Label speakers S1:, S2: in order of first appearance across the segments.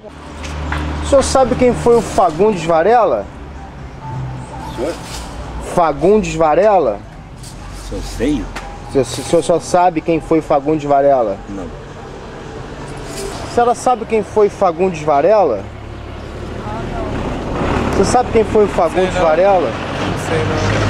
S1: O senhor sabe quem foi o Fagundes Varela?
S2: Senhor?
S1: Fagundes Varela?
S2: Sou feio?
S1: O senhor só sabe quem foi Fagundes Varela?
S2: Não.
S1: A senhora sabe quem foi Fagundes Varela? Você sabe quem foi o Fagundes Varela?
S3: Não sei não.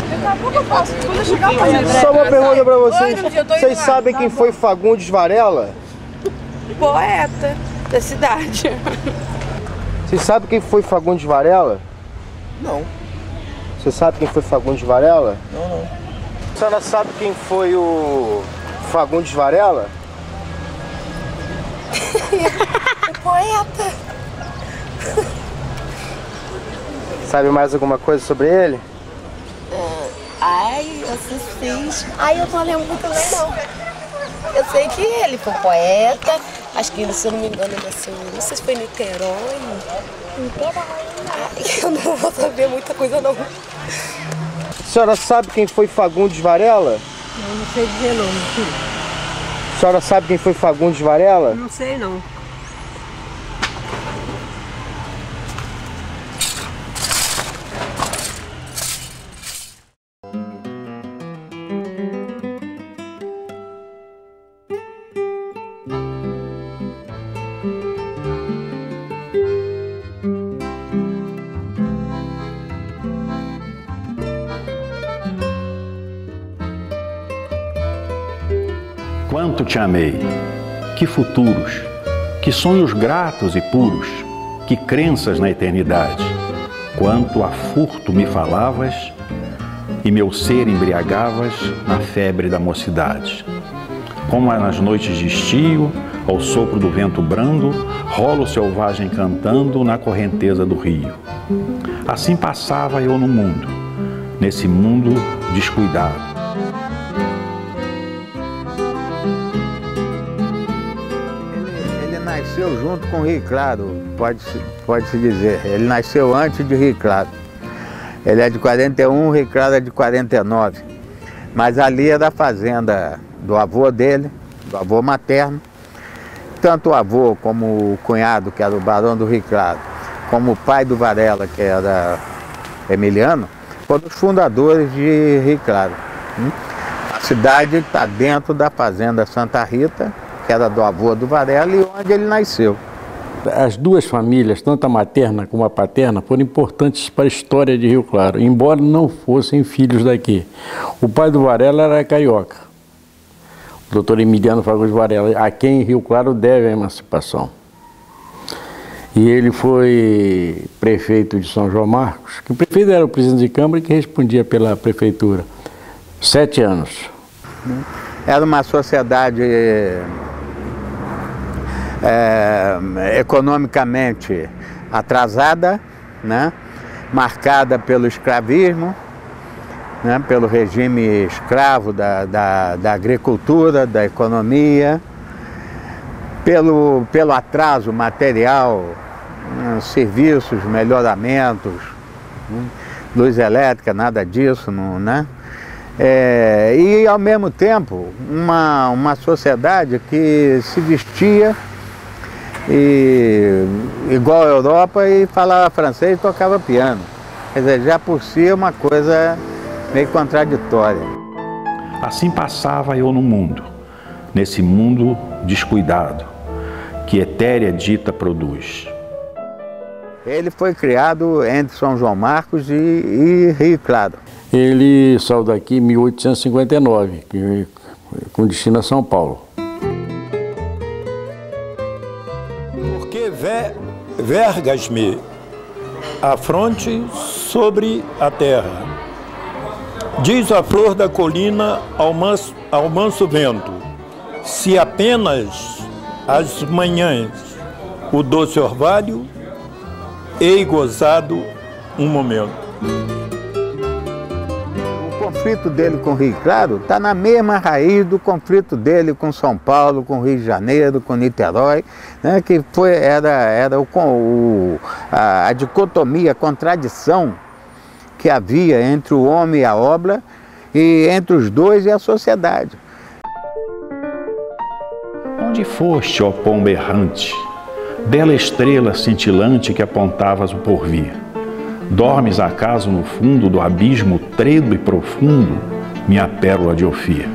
S3: Daqui a pouco eu faço. Quando eu chegar a
S1: Só uma pergunta pra vocês. Vocês sabem quem foi Fagundes Varela?
S3: Poeta da cidade.
S1: Vocês sabem quem foi Fagundes Varela?
S2: Não.
S1: Você sabe quem foi Fagundes Varela?
S2: Não.
S1: A senhora sabe quem foi o Fagundes Varela?
S3: O poeta.
S1: Sabe mais alguma coisa sobre ele?
S3: Ai, assisti. Ai, eu não lembro muito bem, não. Eu sei que ele foi poeta. Acho que, se eu não me engano, ele nasceu, não sei se foi em Niterói. Ai, eu não vou saber muita coisa, não.
S1: A senhora sabe quem foi Fagundes Varela?
S4: Não sei dizer não, filho.
S1: A senhora sabe quem foi Fagundes Varela?
S4: Não sei não.
S5: Quanto te amei, que futuros, que sonhos gratos e puros, que crenças na eternidade. Quanto a furto me falavas e meu ser embriagavas na febre da mocidade. Como nas noites de estio, ao sopro do vento brando, rolo selvagem cantando na correnteza do rio. Assim passava eu no mundo, nesse mundo descuidado.
S6: Nasceu junto com o Rio Claro, pode-se dizer. Ele nasceu antes de Rio Claro. Ele é de 41, o Rio Claro é de 49. Mas ali é da fazenda do avô dele, do avô materno. Tanto o avô como o cunhado, que era o barão do Rio Claro, como o pai do Varela, que era Emiliano, foram os fundadores de Rio Claro. A cidade está dentro da fazenda Santa Rita, que era do avô do Varela e onde ele nasceu.
S7: As duas famílias, tanto a materna como a paterna, foram importantes para a história de Rio Claro, embora não fossem filhos daqui. O pai do Varela era carioca, o doutor Emiliano Fagundes Varela, a quem Rio Claro deve a emancipação. E ele foi prefeito de São João Marcos, que o prefeito era o presidente de Câmara que respondia pela prefeitura. 7 anos.
S6: Era uma sociedade economicamente atrasada, né? Marcada pelo escravismo, né? Pelo regime escravo da agricultura, da economia, pelo atraso material, serviços, melhoramentos, luz elétrica, nada disso, né? E ao mesmo tempo uma sociedade que se vestia igual à Europa e falava francês e tocava piano. Quer dizer, já por si é uma coisa meio contraditória.
S5: Assim passava eu no mundo, nesse mundo descuidado, que etérea dita produz.
S6: Ele foi criado entre São João Marcos e Rio Claro.
S7: Ele saiu daqui em 1859, com destino a São Paulo.
S8: Porque vergas-me a fronte sobre a terra. Diz a flor da colina ao manso vento, se apenas às manhãs o doce orvalho hei gozado um momento.
S6: O conflito dele com o Rio Claro está na mesma raiz do conflito dele com São Paulo, com Rio de Janeiro, com Niterói, né, que era a dicotomia, a contradição que havia entre o homem e a obra, e entre os dois e a sociedade.
S5: Onde foste, ó pomba errante, bela estrela cintilante que apontavas o porvir. Dormes acaso no fundo do abismo tredo e profundo, minha pérola de Ofir?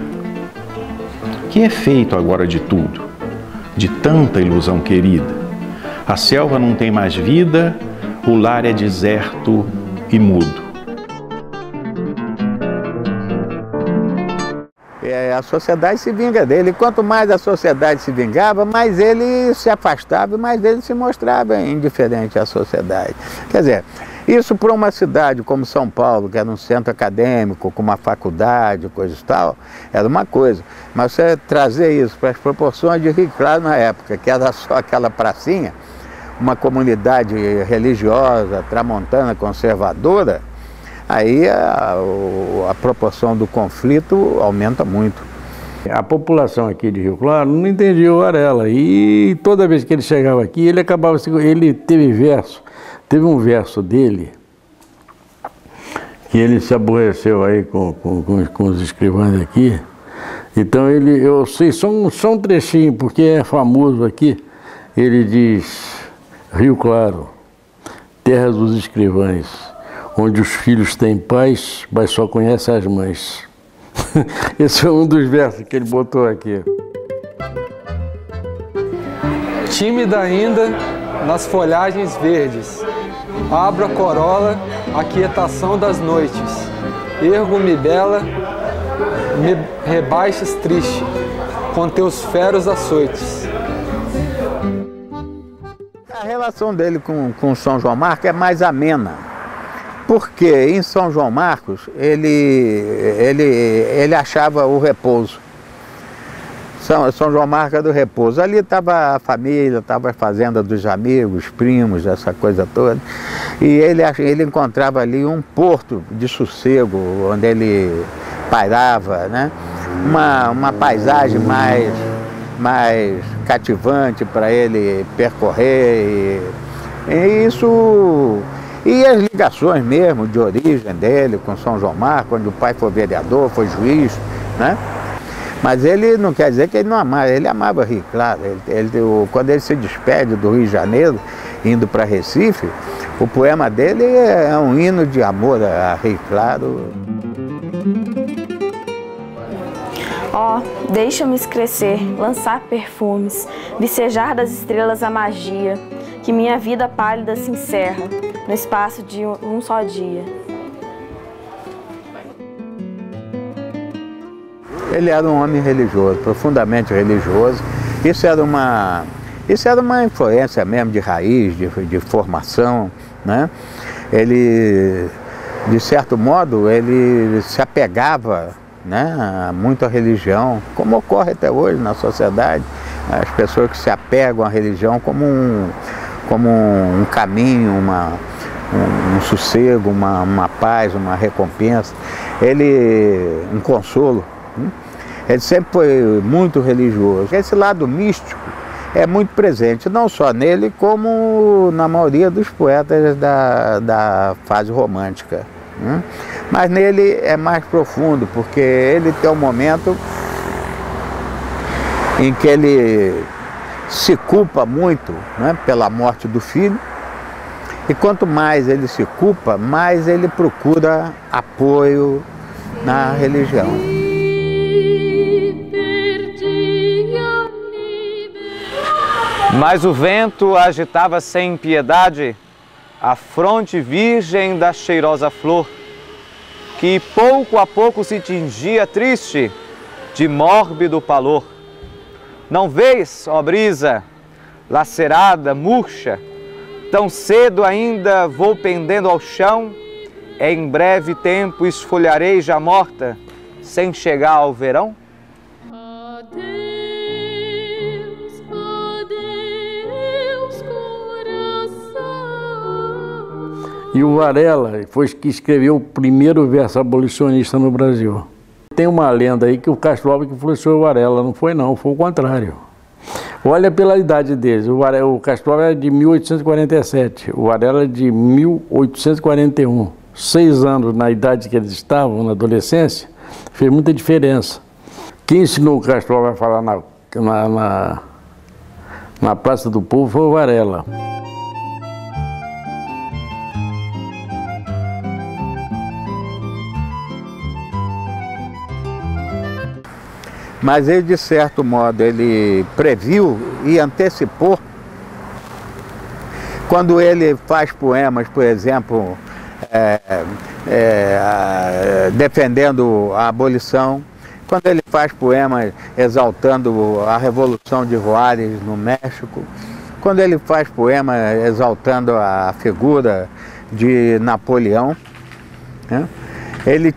S5: Que é feito agora de tudo, de tanta ilusão querida? A selva não tem mais vida, o lar é deserto e mudo.
S6: A sociedade se vinga dele. Quanto mais a sociedade se vingava, mais ele se afastava e mais ele se mostrava indiferente à sociedade. Quer dizer, isso para uma cidade como São Paulo, que era um centro acadêmico, com uma faculdade, coisa e tal, era uma coisa. Mas você trazer isso para as proporções de Rio Claro na época, que era só aquela pracinha, uma comunidade religiosa, tramontana, conservadora, aí a proporção do conflito aumenta muito.
S7: A população aqui de Rio Claro não entendia o Varela e toda vez que ele chegava aqui, ele acabava... Ele teve um verso dele que ele se aborreceu aí com os escrivães aqui. Então eu sei só um trechinho, porque é famoso aqui. Ele diz: Rio Claro, terra dos escrivães, onde os filhos têm paz, mas só conhecem as mães. Esse é um dos versos que ele botou aqui.
S9: Tímida ainda nas folhagens verdes, abro a corola, a quietação das noites, ergo-me dela, me rebaixes triste, com teus feros açoites.
S6: A relação dele com São João Marcos é mais amena. Porque em São João Marcos ele achava o repouso. São João Marcos é do repouso. Ali estava a família, estava a fazenda dos amigos, primos, essa coisa toda. E ele encontrava ali um porto de sossego, onde ele pairava, né? Uma paisagem mais cativante para ele percorrer. E isso... E as ligações mesmo, de origem dele com São João Marcos, onde o pai foi vereador, foi juiz, né? Mas ele não quer dizer que ele não amava, ele amava Rio Claro. Quando ele se despede do Rio de Janeiro, indo para Recife, o poema dele é um hino de amor a Rio Claro.
S10: Ó, deixa-me crescer, lançar perfumes, vicejar das estrelas a magia, que minha vida pálida se encerra no espaço de um só dia.
S6: Ele era um homem religioso, profundamente religioso. Isso era uma influência mesmo de raiz, de formação, né? Ele, de certo modo, ele se apegava, né, muito à religião, como ocorre até hoje na sociedade. As pessoas que se apegam à religião como um caminho, um sossego, uma paz, uma recompensa, um consolo. Ele sempre foi muito religioso. Esse lado místico é muito presente, não só nele, como na maioria dos poetas da fase romântica. Mas nele é mais profundo, porque ele tem um momento em que ele se culpa muito, né, pela morte do filho. E quanto mais ele se culpa, mais ele procura apoio na religião.
S11: Mas o vento agitava sem piedade a fronte virgem da cheirosa flor, que pouco a pouco se tingia triste de mórbido pavor. Não vês, ó brisa, lacerada, murcha, tão cedo ainda vou pendendo ao chão, em breve tempo esfolharei já morta, sem chegar ao verão?
S7: E o Varela foi que escreveu o primeiro verso abolicionista no Brasil. Tem uma lenda aí que o Castro Alves que influenciou o Varela, não foi não, foi o contrário. Olha pela idade deles, o Castro Alves é de 1847, o Varela é de 1841. 6 anos na idade que eles estavam, na adolescência, fez muita diferença. Quem ensinou o Castro Alves a falar Na Praça do Povo foi o Varela.
S6: Mas ele, de certo modo, ele previu e antecipou. Quando ele faz poemas, por exemplo, defendendo a abolição, quando ele faz poemas exaltando a Revolução de Juárez no México, quando ele faz poemas exaltando a figura de Napoleão, né, ele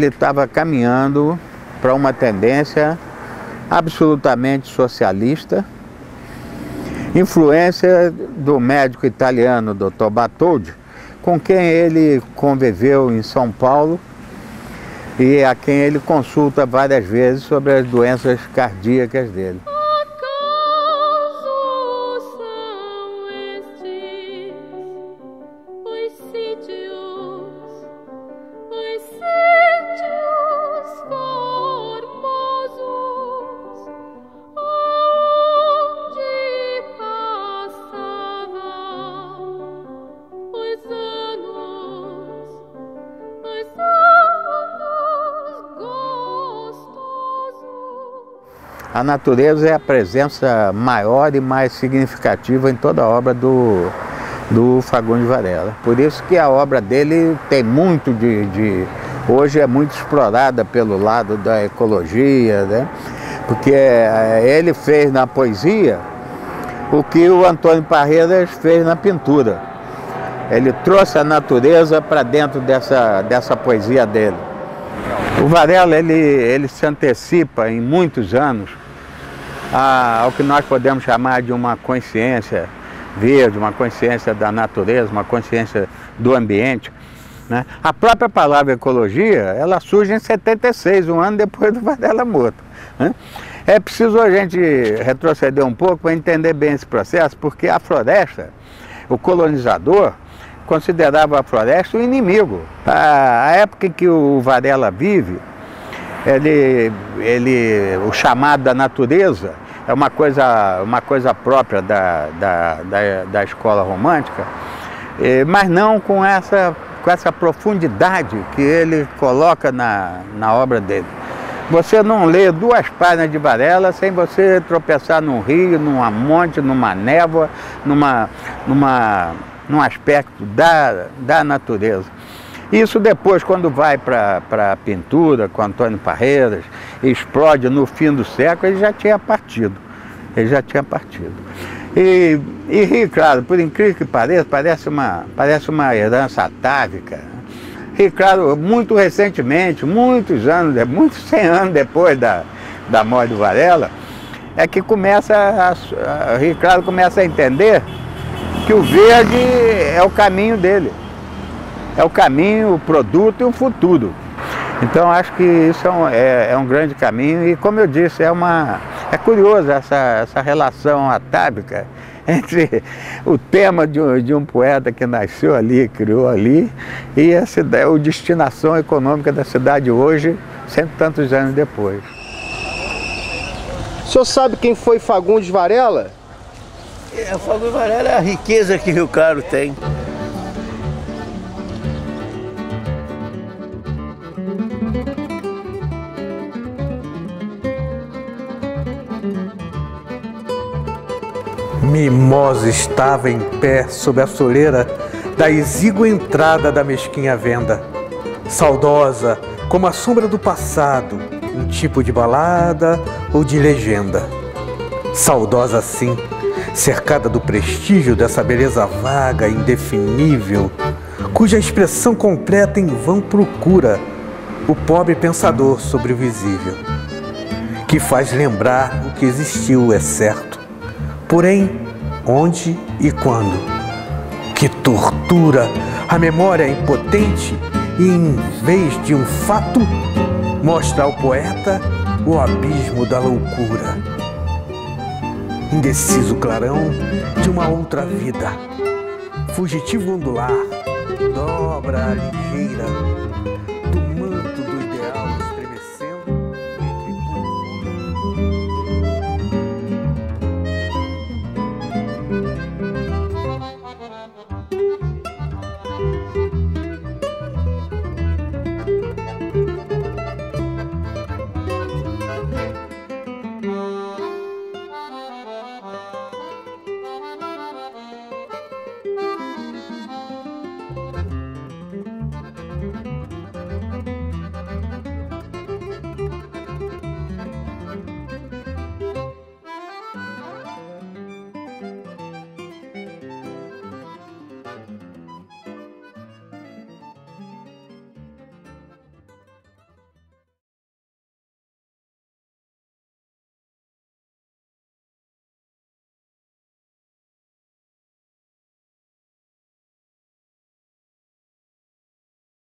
S6: estava caminhando para uma tendência absolutamente socialista, influência do médico italiano Dr. Bartholdi, com quem ele conviveu em São Paulo e a quem ele consulta várias vezes sobre as doenças cardíacas dele. A natureza é a presença maior e mais significativa em toda a obra do Fagundes Varela. Por isso que a obra dele tem muito hoje é muito explorada pelo lado da ecologia, né? Porque ele fez na poesia o que o Antônio Parreiras fez na pintura. Ele trouxe a natureza para dentro dessa poesia dele. O Varela ele se antecipa em muitos anos ao que nós podemos chamar de uma consciência verde, uma consciência da natureza, uma consciência do ambiente, né? A própria palavra ecologia, ela surge em 76, um ano depois do Varela morto, né? É preciso a gente retroceder um pouco para entender bem esse processo, porque a floresta, o colonizador, considerava a floresta um inimigo. A época em que o Varela vive, o chamado da natureza é uma coisa própria da escola romântica, mas não com essa profundidade que ele coloca na obra dele. Você não lê 2 páginas de Varela sem você tropeçar num rio, numa monte, numa névoa, num aspecto da natureza. Isso depois, quando vai para a pintura com Antônio Parreiras, explode no fim do século, ele já tinha partido. E Rio Claro, por incrível que pareça, parece uma herança atávica. Rio Claro, muito recentemente, muitos 100 anos depois da morte do Varela, é que Rio Claro começa a entender que o verde é o caminho dele. É o caminho, o produto e o futuro. Então acho que isso é um grande caminho e, como eu disse, é curioso essa relação atávica entre o tema de um poeta que nasceu ali, criou ali, e a destinação econômica da cidade hoje, cento e tantos anos depois.
S1: O senhor sabe quem foi Fagundes Varela?
S2: Fagundes Varela é a riqueza que Rio Claro tem.
S12: Mimosa estava em pé sob a soleira da exígua entrada da mesquinha venda, saudosa como a sombra do passado, um tipo de balada ou de legenda. Saudosa assim, cercada do prestígio dessa beleza vaga, indefinível, cuja expressão completa em vão procura o pobre pensador sobre o visível, que faz lembrar o que existiu, é certo, porém, onde e quando? Que tortura a memória impotente e, em vez de um fato, mostra ao poeta o abismo da loucura. Indeciso clarão de uma outra vida, fugitivo ondular, dobra ligeira,